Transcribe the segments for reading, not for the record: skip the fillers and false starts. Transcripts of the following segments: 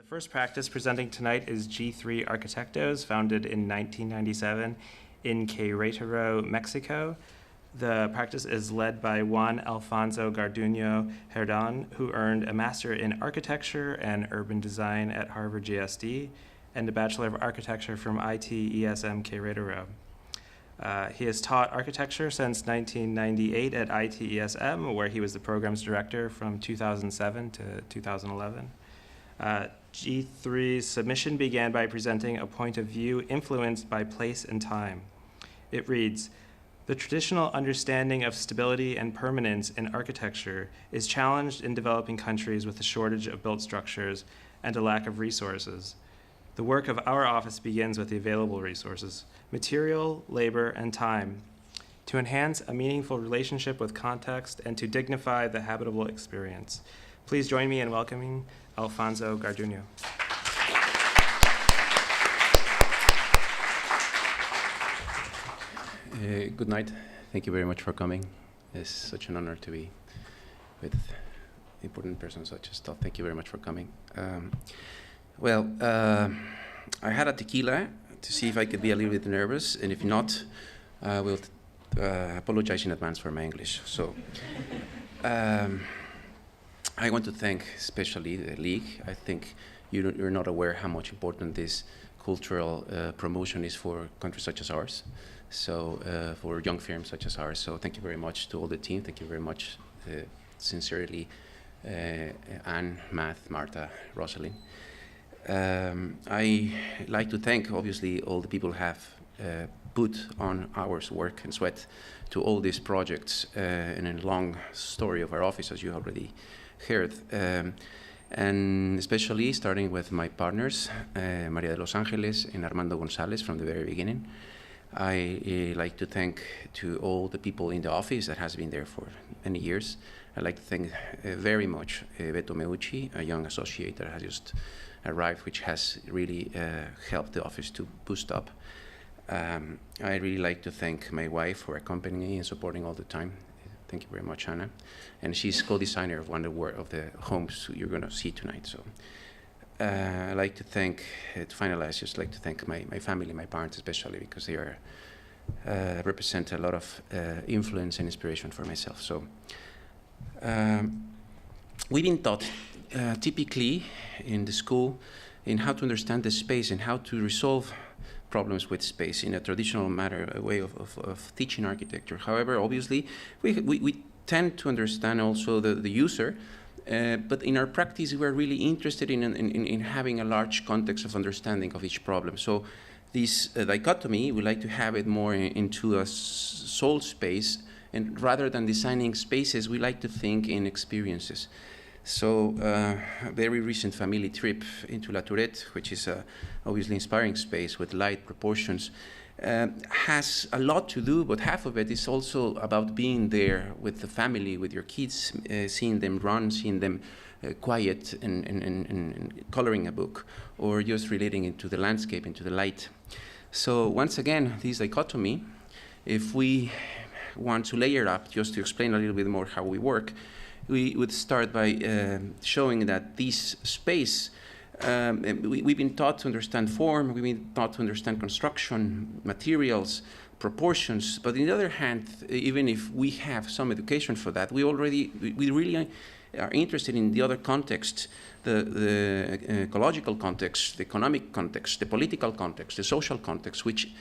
The first practice presenting tonight is G3 Arquitectos, founded in 1997 in Querétaro, Mexico. The practice is led by Juan Alfonso Garduño Jardón, who earned a Master in Architecture and Urban Design at Harvard GSD and a Bachelor of Architecture from ITESM Querétaro. He has taught architecture since 1998 at ITESM, where he was the program's director from 2007 to 2011. G3's submission began by presenting a point of view influenced by place and time. It reads, "The traditional understanding of stability and permanence in architecture is challenged in developing countries with a shortage of built structures and a lack of resources. The work of our office begins with the available resources, material, labor, and time, to enhance a meaningful relationship with context and to dignify the habitable experience." Please join me in welcoming Alfonso Garduño. Good night. Thank you very much for coming. It's such an honor to be with important persons such as Todd. Thank you very much for coming. I had a tequila to see if I could be a little bit nervous, and if not, I will apologize in advance for my English. So, I want to thank especially the League. I think you're not aware how much important this cultural promotion is for countries such as ours. So for young firms such as ours. So thank you very much to all the team. Thank you very much, sincerely, Anne, Matt, Marta, Rosalind. I like to thank, obviously, all the people who have put on hours work and sweat to all these projects in a long story of our office, as you already heard. And especially starting with my partners, Maria de Los Angeles and Armando Gonzalez from the very beginning. I like to thank to all the people in the office that has been there for many years. I'd like to thank very much Beto Meucci, a young associate that has just arrived, which has really helped the office to boost up. I really like to thank my wife for accompanying me and supporting all the time. Thank you very much, Anna. And she's co-designer of one of the homes you're going to see tonight. So I'd like to thank, to finalize, just like to thank my family, my parents especially, because they are represent a lot of influence and inspiration for myself. So we've been taught typically in the school in how to understand the space and how to resolve problems with space in a traditional manner, a way of teaching architecture. However, obviously, we tend to understand also the user, but in our practice, we're really interested in having a large context of understanding of each problem. So this dichotomy, we like to have it more into a soul space, and rather than designing spaces, we like to think in experiences. So a very recent family trip into La Tourette, which is a obviously inspiring space with light proportions, has a lot to do, but half of it is also about being there with the family, with your kids, seeing them run, seeing them quiet and coloring a book, or just relating it to the landscape, into the light. So once again, this dichotomy, if we want to layer up, just to explain a little bit more how we work, we would start by showing that this space, we've been taught to understand form, we've been taught to understand construction, materials, proportions, but on the other hand, even if we have some education for that, we really are interested in the other context, the ecological context, the economic context, the political context, the social context, which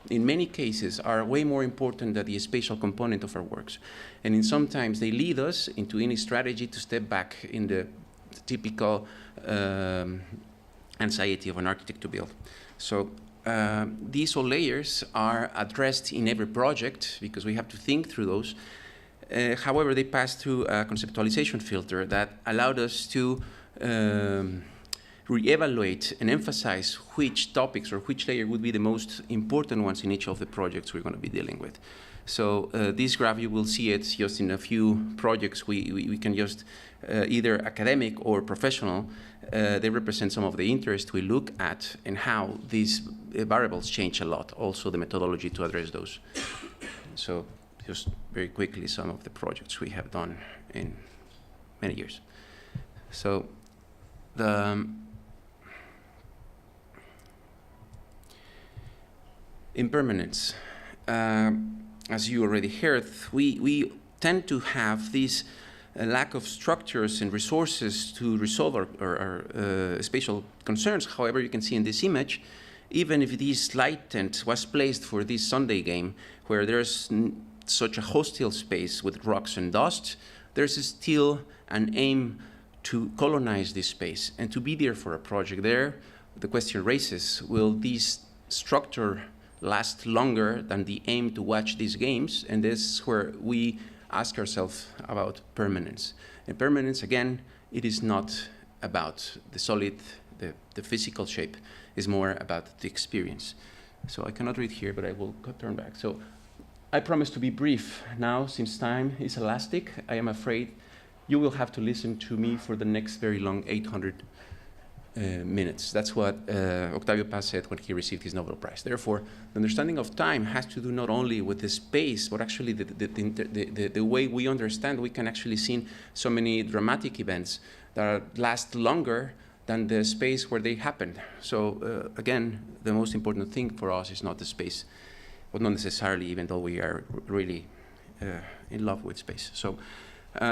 in many cases are way more important than the spatial component of our works. And sometimes they lead us into any strategy to step back in the typical anxiety of an architect to build. So these all layers are addressed in every project because we have to think through those. However, they pass through a conceptualization filter that allowed us to re-evaluate and emphasize which topics or which layer would be the most important ones in each of the projects we're going to be dealing with. So this graph, you will see it just in a few projects. We can just either academic or professional. They represent some of the interest we look at and how these variables change a lot. Also the methodology to address those. So just very quickly, some of the projects we have done in many years. So The impermanence. As you already heard, we tend to have this lack of structures and resources to resolve our spatial concerns. However, you can see in this image, even if this light tent was placed for this Sunday game, where there's such a hostile space with rocks and dust, there's still an aim to colonize this space and to be there for a project there. The question raises, will this structure last longer than the aim to watch these games? And this is where we ask ourselves about permanence. And permanence, again, it is not about the solid, the physical shape. It's more about the experience. So I cannot read here, but I will turn back. So I promise to be brief now, since time is elastic. I am afraid you will have to listen to me for the next very long 800 minutes. That's what Octavio Paz said when he received his Nobel Prize. Therefore, the understanding of time has to do not only with the space, but actually the way we understand. We can actually see so many dramatic events that last longer than the space where they happened. So again, the most important thing for us is not the space, but not necessarily, even though we are really in love with space. So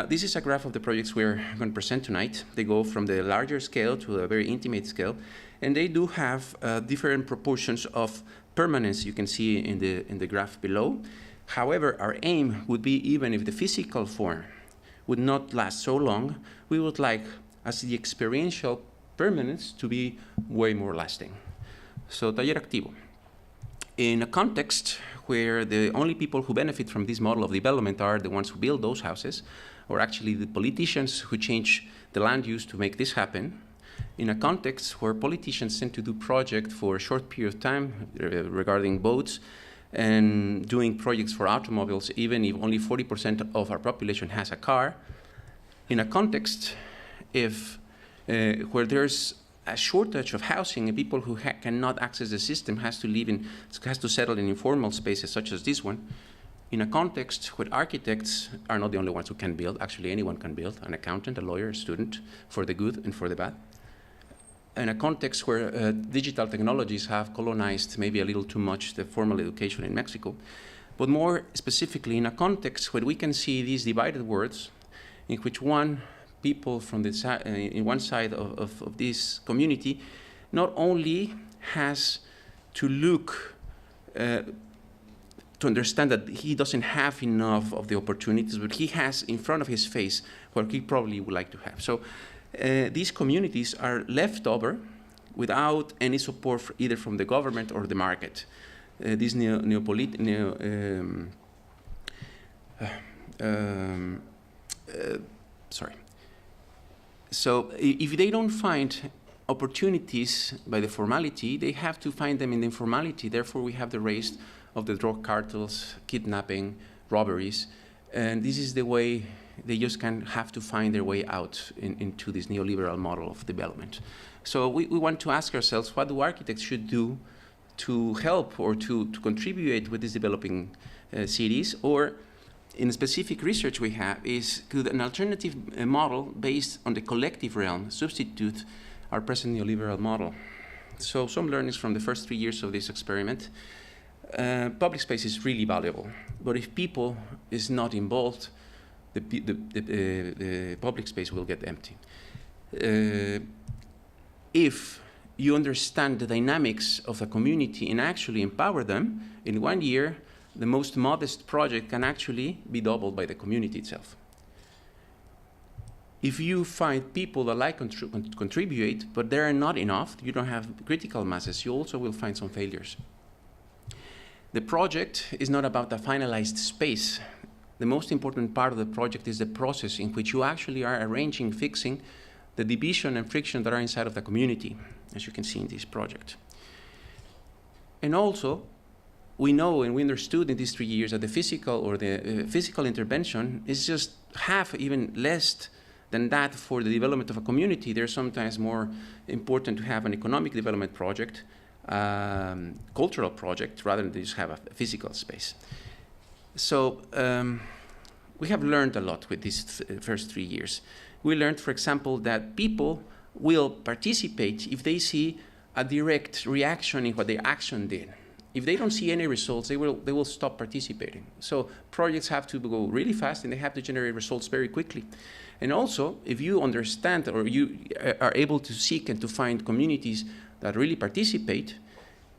this is a graph of the projects we're going to present tonight. They go from the larger scale to a very intimate scale, and they do have different proportions of permanence, you can see in the graph below. However, our aim would be, even if the physical form would not last so long, we would like, as the experiential permanence, to be way more lasting. So, taller activo. In a context where the only people who benefit from this model of development are the ones who build those houses, or actually the politicians who change the land use to make this happen, in a context where politicians tend to do projects for a short period of time regarding boats and doing projects for automobiles, even if only 40% of our population has a car, in a context where there's a shortage of housing and people who cannot access the system has to settle in informal spaces such as this one, in a context where architects are not the only ones who can build. Actually, anyone can build, an accountant, a lawyer, a student, for the good and for the bad. In a context where digital technologies have colonized maybe a little too much the formal education in Mexico, but more specifically in a context where we can see these divided worlds, in which people from the in one side of this community not only has to look to understand that he doesn't have enough of the opportunities, but he has in front of his face what he probably would like to have. So these communities are left over without any support either from the government or the market. This So if they don't find opportunities by the formality, they have to find them in the informality. Therefore, we have the rise of the drug cartels, kidnapping, robberies, and this is the way they just have to find their way out into this neoliberal model of development. So we want to ask ourselves, what do architects should do to help or to contribute with these developing cities? Or in specific research we have is, could an alternative model based on the collective realm substitute our present neoliberal model? So some learnings from the first 3 years of this experiment. Public space is really valuable, but if people is not involved, the public space will get empty. If you understand the dynamics of a community and actually empower them, in 1 year, the most modest project can actually be doubled by the community itself. If you find people that like contribute, but there are not enough, you don't have critical masses, you also will find some failures. The project is not about a finalized space. The most important part of the project is the process in which you actually are arranging, fixing the division and friction that are inside of the community, as you can see in this project. And also, we know and we understood in these 3 years that the physical intervention is just half, even less than that for the development of a community. They're sometimes more important to have an economic development project, cultural project, rather than just have a physical space. So we have learned a lot with these first 3 years. We learned, for example, that people will participate if they see a direct reaction in what their action did. If they don't see any results, they will stop participating. So projects have to go really fast, and they have to generate results very quickly. And also, if you understand or you are able to seek and to find communities that really participate,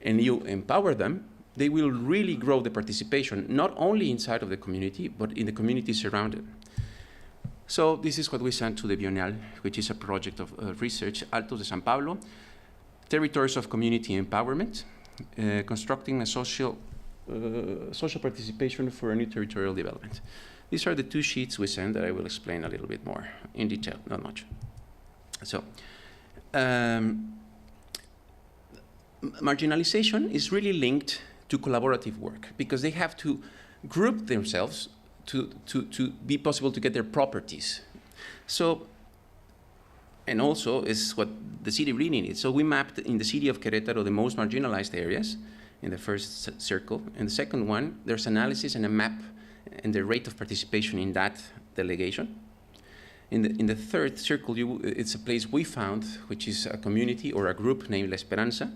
and you empower them, they will really grow the participation, not only inside of the community, but in the community surrounded. So this is what we sent to the Bienal, which is a project of research, Altos de San Pablo, Territories of Community Empowerment, constructing a social participation for a new territorial development. These are the 2 sheets we sent that I will explain a little bit more in detail, not much. So, marginalization is really linked to collaborative work because they have to group themselves to be possible to get their properties. So, and also is what the city really needs. So we mapped in the city of Querétaro the most marginalized areas in the first circle. In the second one, there's analysis and a map and the rate of participation in that delegation. In the third circle, it's a place we found, which is a community or a group named La Esperanza.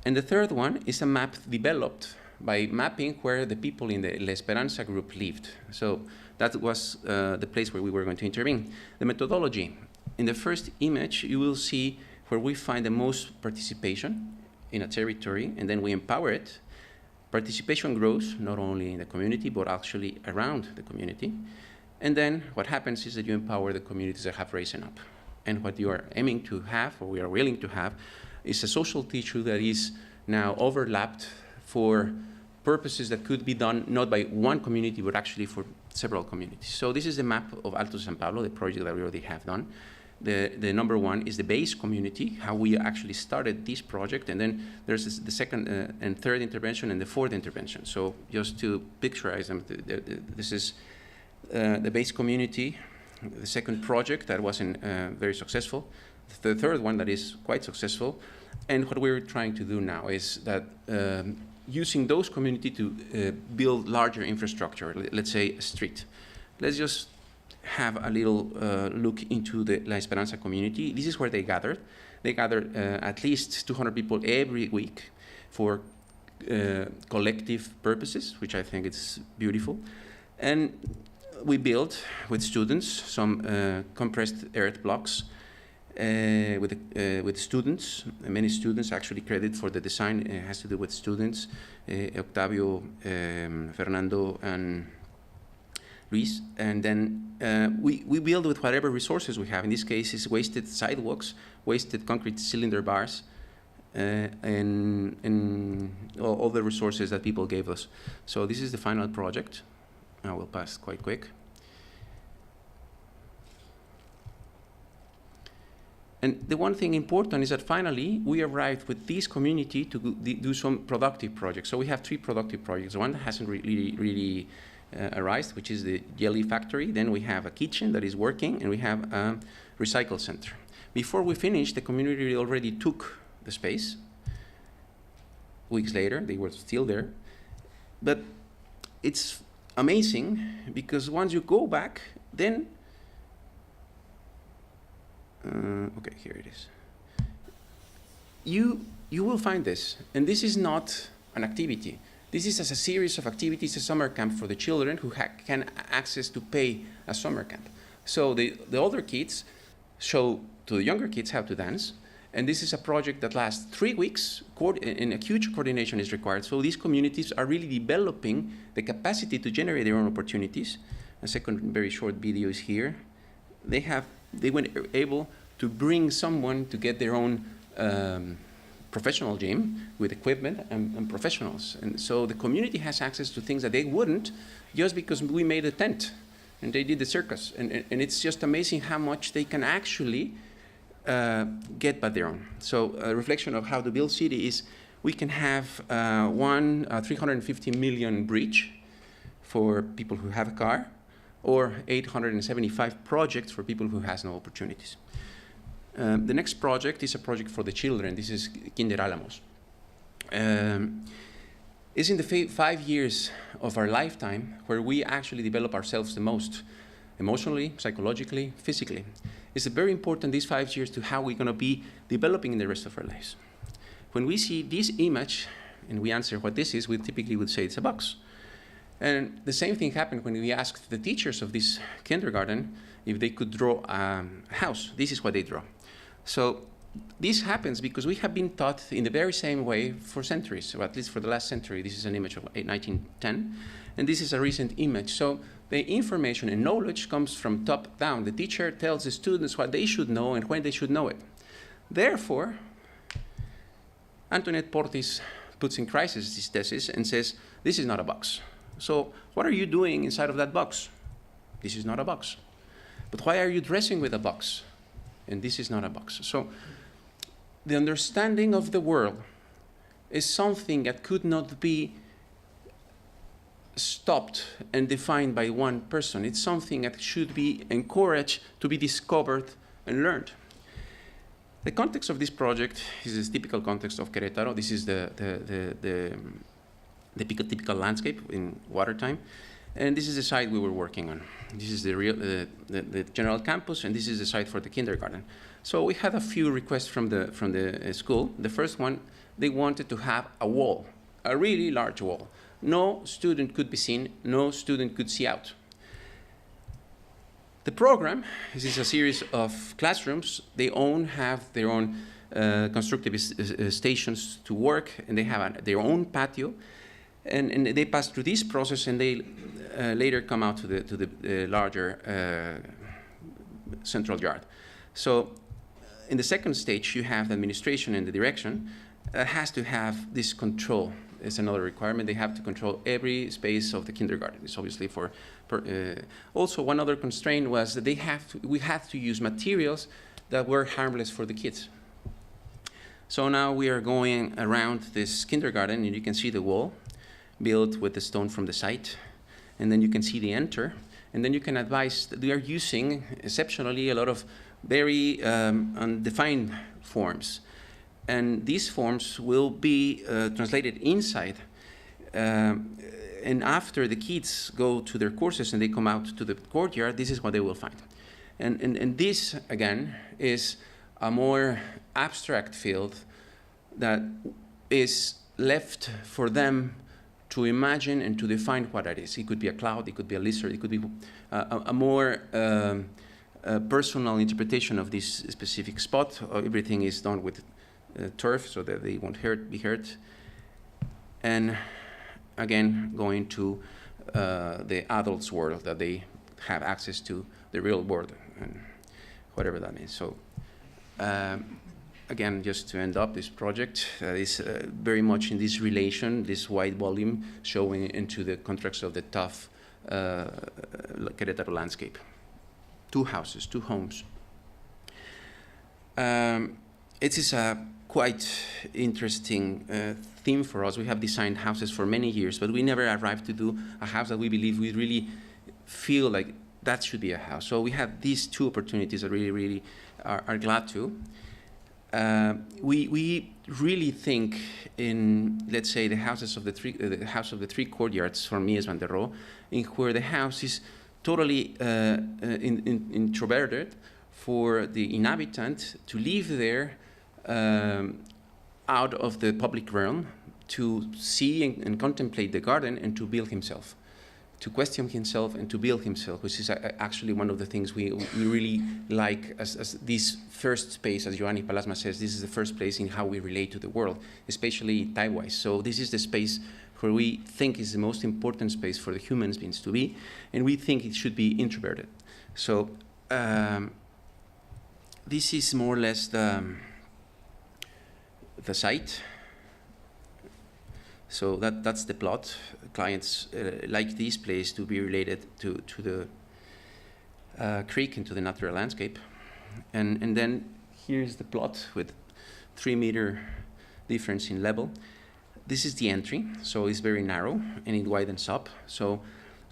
And the third one is a map developed by mapping where the people in the La Esperanza group lived. So that was the place where we were going to intervene. The methodology. In the first image, you will see where we find the most participation in a territory, and then we empower it. Participation grows not only in the community, but actually around the community. And then what happens is that you empower the communities that have risen up. And what you are aiming to have, or we are willing to have, is a social tissue that is now overlapped for purposes that could be done not by one community, but actually for several communities. So this is the map of Altos de San Pablo, the project that we already have done. The number 1 is the base community, how we actually started this project, and then there's the second and third intervention and the fourth intervention. So just to picturize them, this is the base community, the second project that wasn't very successful, the third one that is quite successful, and what we're trying to do now is that using those communities to build larger infrastructure, let's say a street. Let's just have a little look into the La Esperanza community. This is where they gathered. They gathered at least 200 people every week for collective purposes, which I think is beautiful. And we built with students some compressed earth blocks with students. Many students actually credit for the design has to do with students, Octavio, Fernando, and Luis. And then we build with whatever resources we have. In this case, it's wasted sidewalks, wasted concrete cylinder bars, and all the resources that people gave us. So this is the final project. I will pass quite quick. And the one thing important is that finally we arrived with this community to do some productive projects. So we have 3 productive projects. One that hasn't really arrived, which is the jelly factory. Then we have a kitchen that is working, and we have a recycle center. Before we finished, the community already took the space. Weeks later, they were still there. But it's amazing because once you go back, then okay, here it is. You will find this, and this is not an activity. This is as a series of activities, a summer camp for the children who can access to pay a summer camp. So the older kids show to the younger kids how to dance, and this is a project that lasts 3 weeks, and a huge coordination is required. So these communities are really developing the capacity to generate their own opportunities. A second very short video is here. They were able to bring someone to get their own professional gym with equipment and professionals. And so the community has access to things that they wouldn't just because we made a tent and they did the circus. And it's just amazing how much they can actually get by their own. So a reflection of how to build city is we can have 350 million bridge for people who have a car, or 875 projects for people who has no opportunities. The next project is a project for the children. This is Kinder Álamos. It's in the 5 years of our lifetime where we actually develop ourselves the most. emotionally, psychologically, physically. It's very important these 5 years to how we're going to be developing in the rest of our lives. When we see this image and we answer what this is, we typically would say it's a box. And the same thing happened when we asked the teachers of this kindergarten if they could draw a house. This is what they draw. So this happens because we have been taught in the very same way for centuries, or at least for the last century. This is an image of 1910, and this is a recent image. So the information and knowledge comes from top down. The teacher tells the students what they should know and when they should know it. Therefore, Antoinette Portis puts in crisis this thesis and says, this is not a box. So what are you doing inside of that box? This is not a box. But why are you dressing with a box? And this is not a box. So the understanding of the world is something that could not be stopped and defined by one person. It's something that should be encouraged to be discovered and learned. The context of this project is a typical context of Querétaro. This is the typical landscape in water time. And this is the site we were working on. This is the general campus, and this is the site for the kindergarten. So we had a few requests from the school. The first one, they wanted to have a wall, a really large wall. No student could be seen, no student could see out. The program, this is a series of classrooms. They have their own constructive stations to work, and they have their own patio. And they pass through this process, and they later come out to the larger central yard. So in the second stage, you have the administration and the direction has to have this control. It's another requirement. They have to control every space of the kindergarten. It's obviously also, one other constraint was that we have to use materials that were harmless for the kids. So now we are going around this kindergarten, and you can see the wall built with the stone from the site, and then you can see the enter, and then you can advise that we are using exceptionally a lot of very undefined forms, and these forms will be translated inside, and after the kids go to their courses and they come out to the courtyard, this is what they will find. And this again is a more abstract field that is left for them to imagine and to define what it is. It could be a cloud, it could be a lizard, it could be a more personal interpretation of this specific spot. Everything is done with turf so that they won't be hurt. And again, going to the adults' world, that they have access to the real world, and whatever that means. So again, just to end up this project, is very much in this relation, this wide volume showing into the context of the tough Querétaro landscape. 2 houses, 2 homes. It is a quite interesting theme for us. We have designed houses for many years, but we never arrived to do a house that we believe we really feel like that should be a house. So we have these 2 opportunities that really are glad to. We really think in, let's say, the houses of the house of the 3 courtyards for Mies van der Rohe, in where the house is totally introverted for the inhabitant to live there out of the public realm, to see and contemplate the garden and to build himself, to question himself and to build himself, which is actually one of the things we really like as this first space, as Joanny Palasma says, this is the first place in how we relate to the world, especially time-wise. So this is the space where we think is the most important space for the human beings to be, and we think it should be introverted. So this is more or less the site. So that's the plot. Clients like this place to be related to the creek and to the natural landscape. And then here's the plot with 3-meter difference in level. This is the entry, so it's very narrow and it widens up. So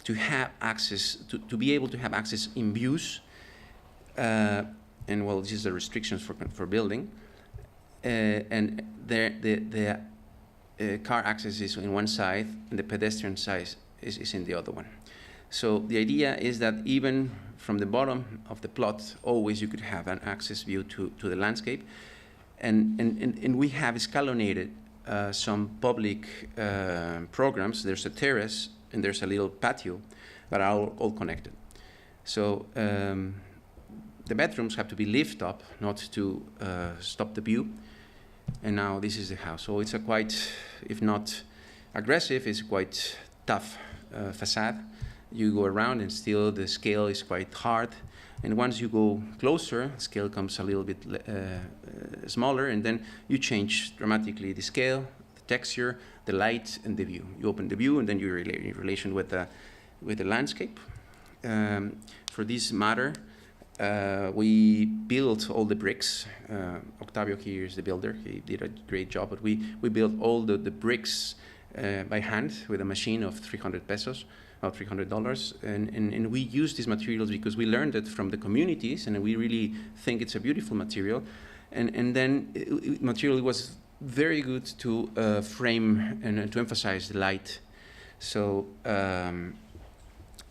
to have access, to be able to have access in views, and well, this is the restrictions for building, and the car access is in one side and the pedestrian side is in the other one. So the idea is that even from the bottom of the plot, always you could have an access view to the landscape. And we have escalonated some public programs. There's a terrace and there's a little patio that are all connected. So the bedrooms have to be lifted up, not to stop the view. And now this is the house. So it's a quite, if not aggressive, it's quite tough facade. You go around and still the scale is quite hard. And once you go closer, the scale comes a little bit smaller, and then you change dramatically the scale, the texture, the light, and the view. You open the view, and then you're in relation with the landscape. For this matter, we built all the bricks. Octavio here is the builder. He did a great job, but we built all the bricks by hand with a machine of 300 pesos. About $300, and we use these materials because we learned it from the communities, and we really think it's a beautiful material. And then material was very good to frame and to emphasize the light. So I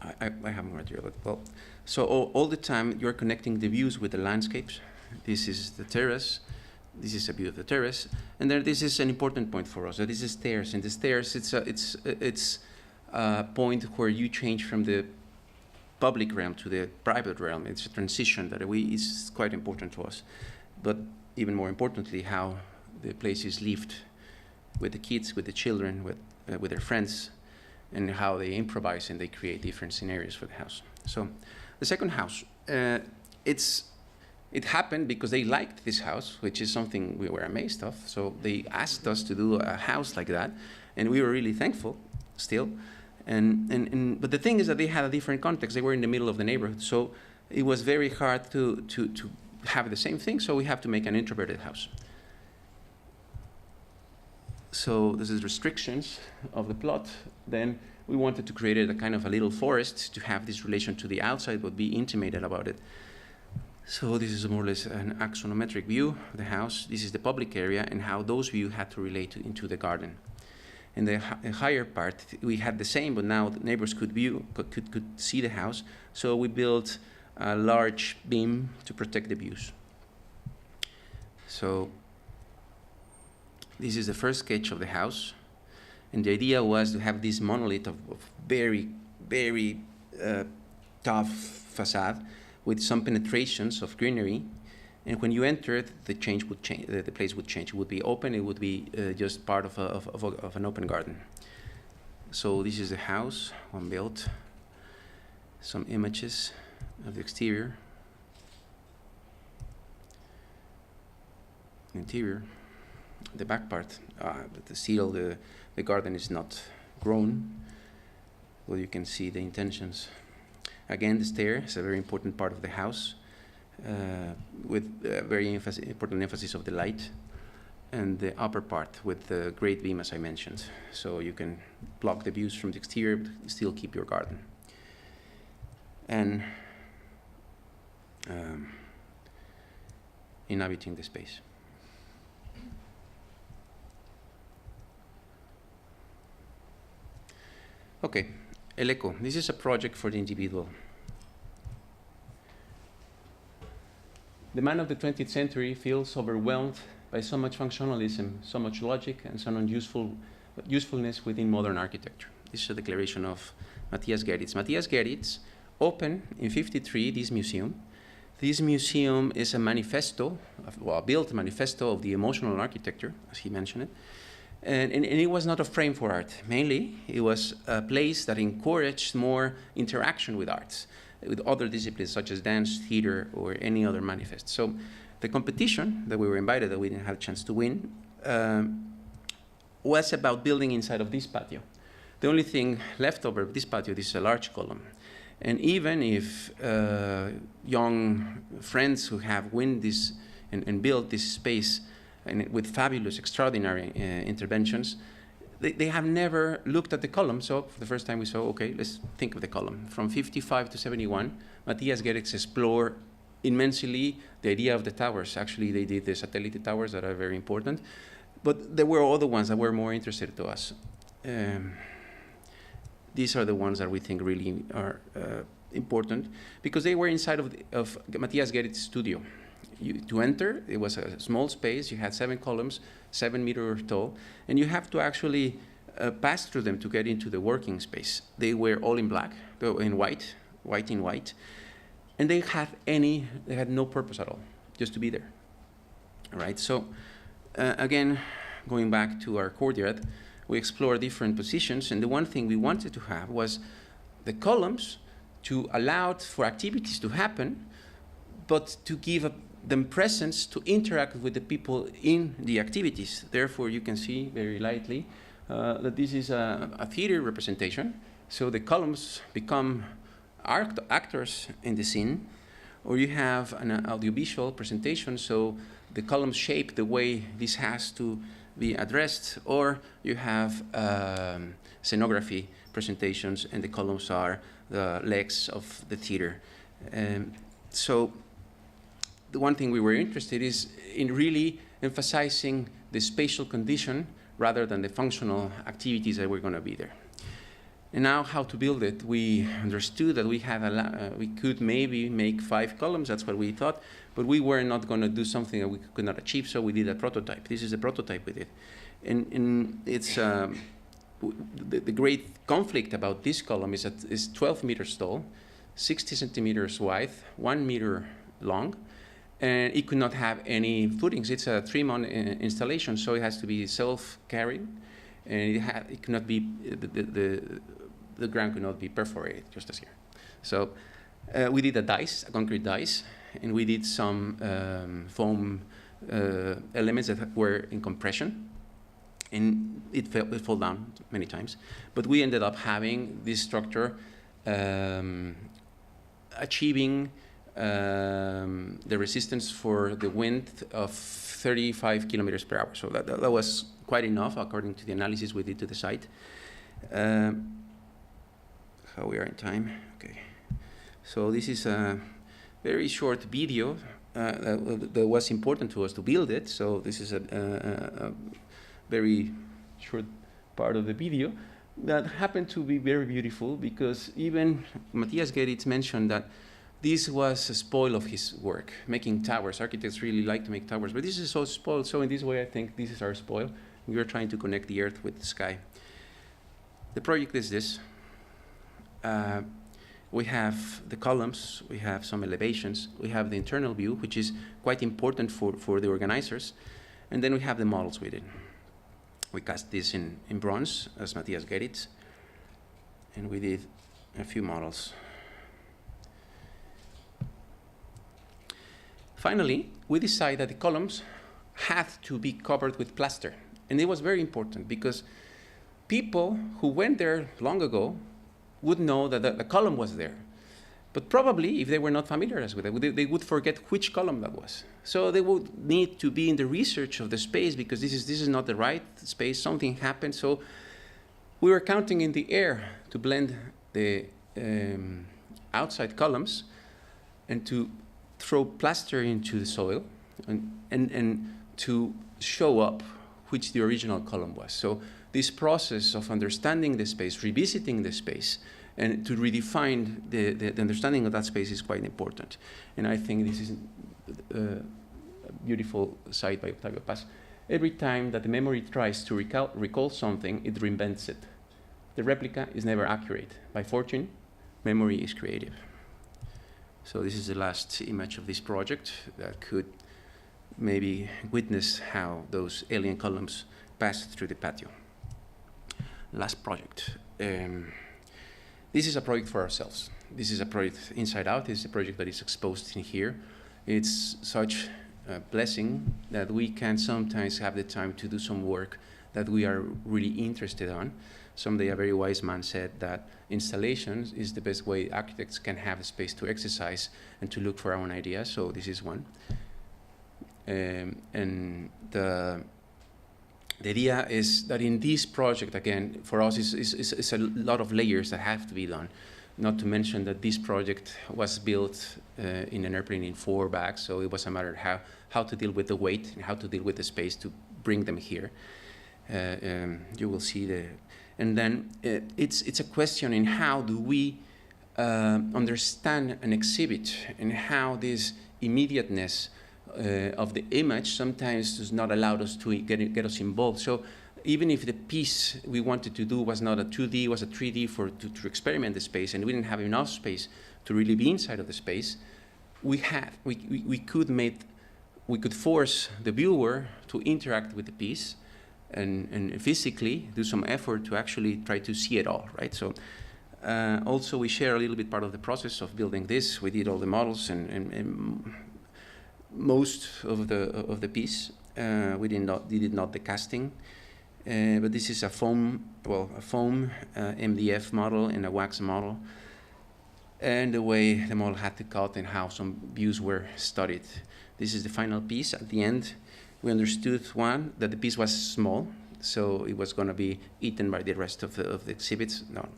have more material. Well, so all the time you're connecting the views with the landscapes. This is the terrace. This is a view of the terrace, and then this is an important point for us. So this is stairs, and the stairs it's point where you change from the public realm to the private realm. It's a transition that is quite important to us. But even more importantly, how the place is lived with the kids, with the children, with their friends, and how they improvise and they create different scenarios for the house. So the second house, it happened because they liked this house, which is something we were amazed of. So they asked us to do a house like that, and we were really thankful still. But the thing is that they had a different context. They were in the middle of the neighborhood, so it was very hard to have the same thing, so we have to make an introverted house. So this is restrictions of the plot. Then we wanted to create a kind of a little forest to have this relation to the outside, but be intimated about it. So this is more or less an axonometric view of the house. This is the public area and how those views had to relate into the garden. In the higher part, we had the same, but now the neighbors could see the house. So we built a large beam to protect the views. So this is the first sketch of the house. And the idea was to have this monolith of very, very tough facade with some penetrations of greenery. And when you enter it, the place would change. It would be open. It would be just part of an open garden. So this is the house, one built. Some images of the exterior. Interior, the back part, but still the garden is not grown. Well, you can see the intentions. Again, the stair is a very important part of the house. With very important emphasis of the light, and the upper part with the great beam, as I mentioned. So you can block the views from the exterior, but still keep your garden. And inhabiting the space. Okay, El Eco. This is a project for the individual. The man of the 20th century feels overwhelmed by so much functionalism, so much logic, and so much usefulness within modern architecture. This is a declaration of Matthias Geritz. Matthias Geritz opened in '53 this museum. This museum is a manifesto, a built manifesto of the emotional architecture, as he mentioned it. And it was not a frame for art. Mainly, it was a place that encouraged more interaction with arts, with other disciplines such as dance, theater, or any other manifest. So the competition that we were invited, that we didn't have a chance to win, was about building inside of this patio. The only thing left over of this patio is a large column. And even if young friends who have won this and built this space and with fabulous, extraordinary interventions, they have never looked at the column. So for the first time we saw, okay, let's think of the column. From 55 to 71, Matthias Geritz explored immensely the idea of the towers. Actually, they did the satellite towers that are very important. But there were other ones that were more interested to us. these are the ones that we think really are important, because they were inside of Matthias Gerrit's studio. To enter, it was a small space. You had 7 columns, 7 meters tall, and you have to actually pass through them to get into the working space. They were all in black, in white, white in white, and they had no purpose at all, just to be there. All right, so again, going back to our courtyard, we explored different positions, and the one thing we wanted to have was the columns to allow for activities to happen, but to give them presence to interact with the people in the activities. Therefore, you can see very lightly that this is a theater representation. So the columns become actors in the scene, or you have an audiovisual presentation, so the columns shape the way this has to be addressed, or you have scenography presentations, and the columns are the legs of the theater. So the one thing we were interested is in really emphasizing the spatial condition rather than the functional activities that were going to be there. And now, how to build it? We understood that we could maybe make 5 columns. That's what we thought, but we were not going to do something that we could not achieve. So we did a prototype. This is a prototype we did, and it's the great conflict about this column is that it's 12 meters tall, 60 centimeters wide, 1 meter long, and it could not have any footings. It's a 3-month installation, so it has to be self-carrying, and it cannot be the ground could not be perforated, just as here. So we did a concrete dice, and we did some foam elements that were in compression, and it fell down many times. But we ended up having this structure achieving the resistance for the wind of 35 kilometers per hour. So that was quite enough, according to the analysis we did to the site. How we are in time? Okay. So this is a very short video that was important to us to build it. So this is a very short part of the video that happened to be very beautiful, because even Matthias Gerrit mentioned that this was a spoil of his work, making towers. Architects really like to make towers, but this is so spoiled. So in this way, I think this is our spoil. We are trying to connect the earth with the sky. The project is this. We have the columns, we have some elevations, we have the internal view, which is quite important for the organizers, and then we have the models we did. We cast this in bronze, as Matthias Gerrit, and we did a few models. Finally, we decided that the columns had to be covered with plaster, and it was very important because people who went there long ago would know that the column was there. But probably, if they were not familiar with it, they would forget which column that was. So they would need to be in the research of the space, because this is not the right space. Something happened. So we were counting in the air to blend the outside columns and to throw plaster into the soil and to show up which the original column was. So this process of understanding the space, revisiting the space, and to redefine the understanding of that space is quite important. And I think this is a beautiful site by Octavio Paz. Every time that the memory tries to recall something, it reinvents it. The replica is never accurate. By fortune, memory is creative. So this is the last image of this project that could maybe witness how those alien columns passed through the patio. Last project. This is a project for ourselves. This is a project inside out. This is a project that is exposed in here. It's such a blessing that we can sometimes have the time to do some work that we are really interested on. Someday a very wise man said that installations is the best way architects can have a space to exercise and to look for our own ideas. So this is one. And the idea is that in this project, again, for us, is a lot of layers that have to be done. Not to mention that this project was built in an airplane in 4 bags, so it was a matter of how to deal with the weight and how to deal with the space to bring them here. You will see And then it's a question in how do we understand an exhibit, and how this immediateness of the image sometimes does not allow us to get us involved. So even if the piece we wanted to do was not a 2D, was a 3D to experiment the space, and we didn't have enough space to really be inside of the space, we could force the viewer to interact with the piece and physically do some effort to actually try to see it all, right? So also we share a little bit part of the process of building this. We did all the models and most of the piece. We did not the casting, but this is a foam MDF model and a wax model, and the way the model had to cut and how some views were studied. This is the final piece. At the end, we understood, one, that the piece was small, so it was going to be eaten by the rest of the exhibits. No,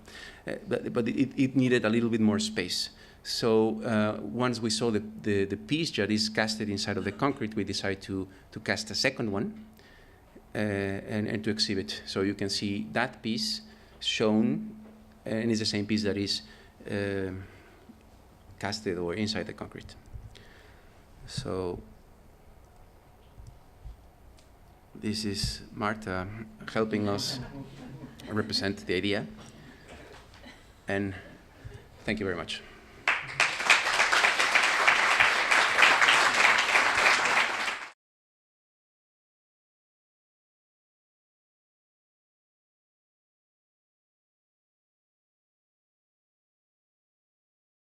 but it needed a little bit more space. So once we saw the piece that is casted inside of the concrete, we decided to cast a second one and to exhibit. So you can see that piece shown, and it's the same piece that is casted or inside the concrete. So this is Marta helping us represent the idea, and thank you very much.